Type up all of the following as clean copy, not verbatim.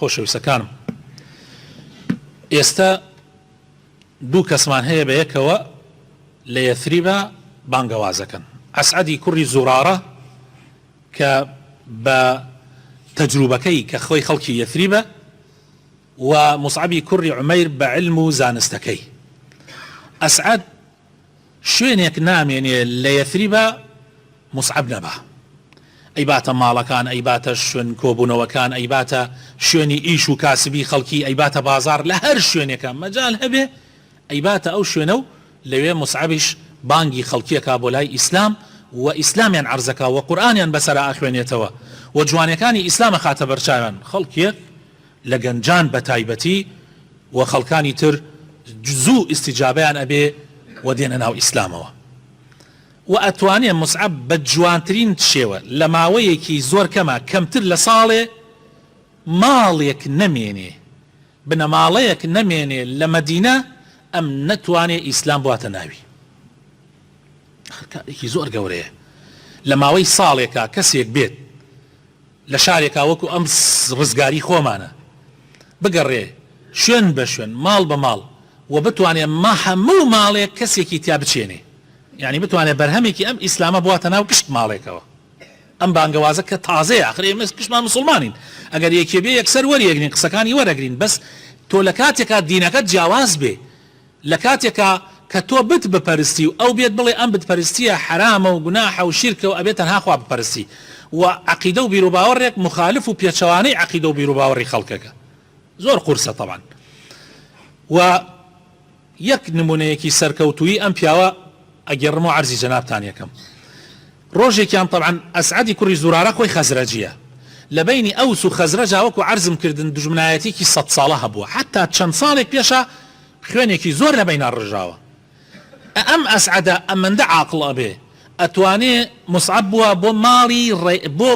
خۆشەویستەکانم ئێستا دوو کەسمان هەیە بە یەکەوە لە یەثریبە بانگەوازەکەن ئەسعەدی کوڕی زورارە کە بە تەجروبەکەی کە خۆی خەڵکی یەثریبە و مصعبی کوڕی عومەیر بە علم و زانستەکەی ئەسعەد شوێنێک نامێنێ لە یەثریبە مصعب نەبا ئەیباتە ماڵەکان ئەیباتە شوێن کۆبوونەوەکان ئەیباتە شوێنی ئیش و کاسبی خەڵکی ئەیباتە بازار لە هەر شوێنێکە مەجال هەبێ ئەیباتە ئەو شوێنە و لەوێ مصعبیش بانگی خەڵکیەکە بۆ لای ئیسلام و ئیسلامیان عەرزەکە و قورئانیان بەسەر ئاخوێنێتەوە و جوانەکانی ئیسلامە خاتە بەرچاویان خەڵکیەک لە گەنجان بە تایبەتی و خەڵکانی تر زوو ئیستیجابەیان ئەبێ و دێنە ناو ئیسلامەوە و ئەتوانێ مصعب بە جوانترین شێوە لە ماوەیەکی زۆر کەمە کەمتر لە ساڵێ ماڵێک نەمێنێ بنەماڵەیەک نەمێنێ لە مەدینە ئەم نەتوانێ ئیسلام بواتە ناوی کارێکی زۆر گەورەیە لە ماوەی ساڵێکە کەسێک بێت لە شارێکا وەکو ئەم ڕزگاری خۆمانە بگەڕێ شوێن بە شوێن ماڵ بە ماڵ و بتوانێ ما هەموو ماڵێک کەسێکی تیا بچێنێ یعنی بتوانێت بەرهەمێکی ئەم ئیسلامە بواتە ناو کشت ماڵێکەوە ئەم بانگەوازە کە تازەیە ئاخر ئێمە کشتمان مسلمانین ئەگەر یەکێ بێ یەکسەر وەریەگرین قسەکانی وەرەگرین بەس تۆ لە کاتێکا دینەکەت جیاواز بێ لە کاتێکا کە تۆ بت بپەرستی و ئەو بێت بڵێ ئەم بتپەرستیە حرامە و گوناحە و شیرکە و ئەبێت تەنها خوا بپەرستی و عەقیدە و بیرروباوەڕێک مخالف و پێچەوانەی عەقیدە و بیرروباوەڕی خەڵکەکە زۆر قورسە طبعا و یەک نمونەیەکی سەرکەوتووی ئەم پیاوە ئەگەڕم و عەرزی جەنابتان یەکەم ڕۆژێکیان طبعا ئەسعەدی کوڕی زورارە خۆی خەزرەجیە لە بینی ئەوس و خەزرەجا وەکو عەرزم کردن دژمنایەتێکی 100 ساڵە هەبووە حتا چەند ساڵێک پێشە خوێنێکی زۆر لە بینان ڕژاوە ئەم ئەسعەدە ئەمەندە عاقڵ ئەبێ ئەتوانێ مصعب بووە بۆ ماڵی بۆ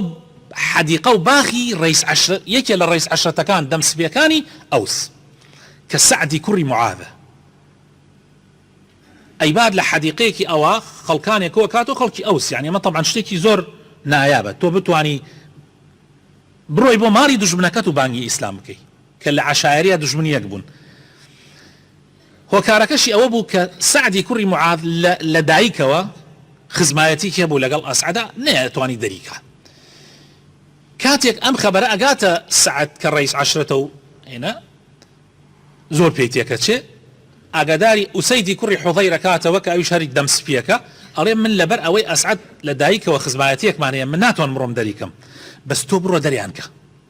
حەدیقە و باخی ڕئیس عەشرە یەکێ لە ڕئیس عەشرەتەکان دەمسبیەکانی ئەوس کە سەعدی کوڕی معاذە ئەیباد لە حەدیقەیەکی ئەوە خەڵکانێکەوە کاتۆ خەڵکی ئەوس یعنی ئەمە طبعا شتێکی زۆر نایابە تۆ بتوانی بڕۆی بۆ ماڵی دژمنەکەت و بانگی ئیسلام بکەی کە لە عەشایریە دژمنیەک بوون هۆکارەکەشی ئەوە بوو کە سەعدی کوڕی معاذ لە دایکەوە خزمایەتی کێ بوو لەگەڵ ئەسعەدا نەیەتوانی دەریکە کاتێک ئەم خەبەرە ئەگاتە سەعد کە ڕئیس عەشرەتە و هێنا زۆر پێی تێکەچێ ئاگاداری ئوسەیدی کوڕی حوضەیرە کاتەوە کە ئەویش هەری دەمسپیەکە ئەڵێ من لەبەر ئەوەی ئەسعەد لە دایکەوە خزمایەتیەکمان هەیە من ناتوان بڕۆم دەریکەم بەس تۆ بڕۆ دەریانکە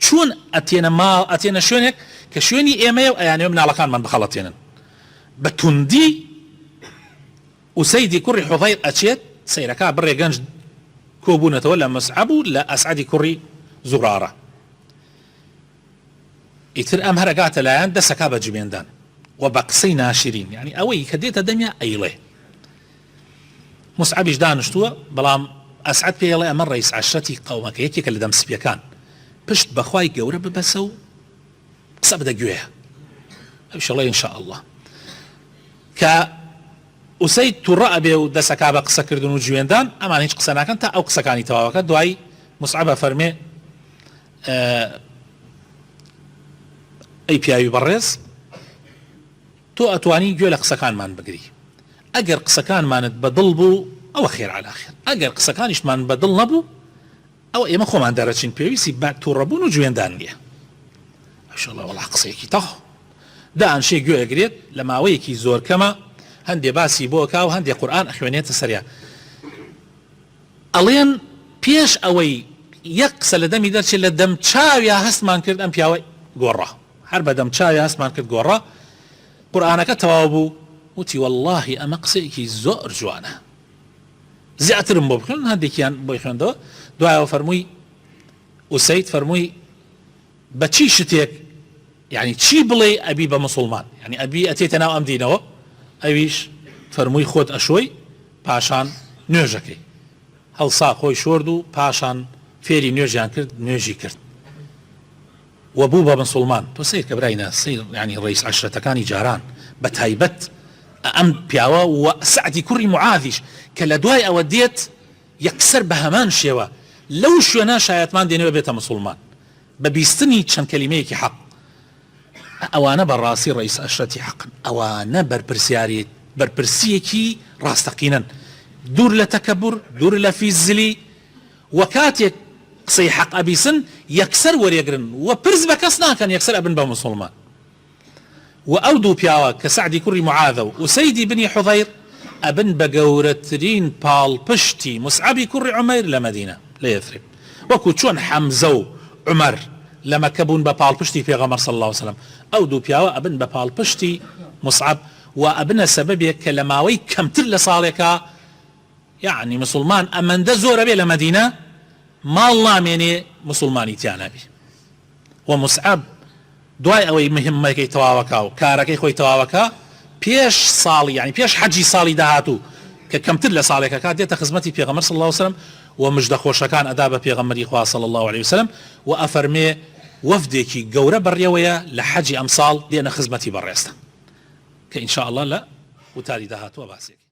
چۆن ئەتێنە ماڵ ئەتێنە شوێنێک کە شوێنی ئێمەیە و ئەیانەوە مناڵەکانمان بخەڵەتێنن بە توندی ئوسەیدی کوڕی حوضەیر ئەچێت سەیرەکە بڕێ گەنج کۆبوونەتەوە لە مصعب و لە ئەسعەدی کوڕی زورارە ئیتر ئەم هەرەگاتە لایەن دەسەکا بە جبێندان و بە قسەی ناشرین یعنی ئەوەی کە دێتە دەمیا ئەیڵێ مصعبیش دانیشتووە بەڵام ئەسعەد پێڵێ ئەمە ڕئیس عەشرەتی قەومەکە یەکێکە لە دەمسپیەکان پشت بەخوای گەورە ببەسە و قسە بدە گوێ ئەوشەڵێ ئینشاء الله کە ئوسەید تووڕە ئەبێ و دەسەکا بە قسەکردن و جوێندان ئەمان هیچ قسە ناکەن تا ئەو قسەکانی تەواوەکە دوایی مصعبە فەرمێ ئەی پیاوی بەڕێز تۆ ئەتوانی گوێ لە قسەکانمان بگری ئەگەر قسەکانمانت بەدڵ بوو ئەوە خێر عەلا خێر ئەگەر قسەکانیشمان بەدڵ نەبوو ئەوە ئێمە خۆمان دەرەچین پێویستی بە تووڕەبوون و جوێندان نییە ئەوشەڵێ وەڵا قسەیەکی تەخ دائنشێ گوێگرێت لە ماوەیەکی زۆر کەمە هەندێ باسی بۆ کا و هەندێ قورئان ئەخوێنێتە سەریا ئەڵێن پێش ئەوەی یەک قسە لە دەمی دەرچێت لە دەم چاویا هەستمان کرد ئەم پیاوە گۆڕە هەر بە دەم چاویا هەستمان کرد گۆڕە قورئانەکە تەواو بوو وتی واللهی ئەمە قسەیەکی زۆر جوانە زیاترم بۆ بخوێن هەندێکیان بۆی خوێندەوە دوایەوە فەرمووی ئوسەید فەرمووی بە چی شتێک يعني چی بڵێ ئەبی بە مسلمان يعني ئەبی ئەتێتە ناو ئەم دینەوە ئەویش فەرمووی خۆت ئەشۆی پاشان نوێژەکەی هەڵسا خۆی شۆرد و پاشان فێری نوێژیان کرد نوێژی کرد و بوو بە مسلمان تۆ سیر کە براینە سیر يعني ڕئیس عەشرەتەکانی جاران بە تایبەت ئەم پیاوە و سەعدی کوڕی معاذیش کە لە دوای ئەوە دێت یەکسەر بە هەمان شێوە لەو شوێنە شایەتمان دێنەوە بێتە مسلمان بە بیستنی چەند کەلیمەیەکی حەق ئەوانە بەڕاستی ڕئیس ئەشرەتی حەقن، ئەوانە بەرپرسیەکی ڕاستەقینەن، دوور لە تەکەبور، دوور لە فیزلی، و کاتێک قسەی حەق ئەبیسن یەکسەر وەرێگرن و پرس بە کەس ناکەن، یەکسەر ئەبن بە موسڵمان. و ئەو دوو پیاوە کە سعدی کوڕی معاذە و سەیدی بنی حوضەیر ئەبن بە گەورەترین پاڵپشتی مسعەبی کوڕی عومەیر لە مەدینە لە یەثریب، وەکو چۆن حەمزە و عومەر لە مەکە بوون بە پاڵپشتی پێغەمبەر صلی الله عليه وسلم، ئەو دوو پیاوە ئەبن بە پاڵپشتی مسعەب و ئەبنە سەبەبێک کە لە ماوەی کەمتر لە ساڵێکە یعنی مسلمان ئەمەندە زۆرە بێ لە مەدینە ماڵ نامێنێ مسلمانی تیانەبی. و مسعەب دوای ئەوەی مهمەکەی تەواوەکە و کارەکەی خۆی تەواوەکە پێش ساڵی یعنی پێش حەجی ساڵی داهاتوو کە کەمتر لە ساڵێکەکە دێتە خزمەتی پێغەمبەر صلی الله عليه وسلم و مژدە خۆشەکان ئەدا بە پێغەمبەری خوا صلی الله عليه وسلم و ئەفەرمێ وەفدێکی گەورە بەڕێوەیە لە حەجی ئەمساڵ دێنە خزمەتی بەڕێستە کە ئینشاء الله لە وتاری داهاتووە باسێک.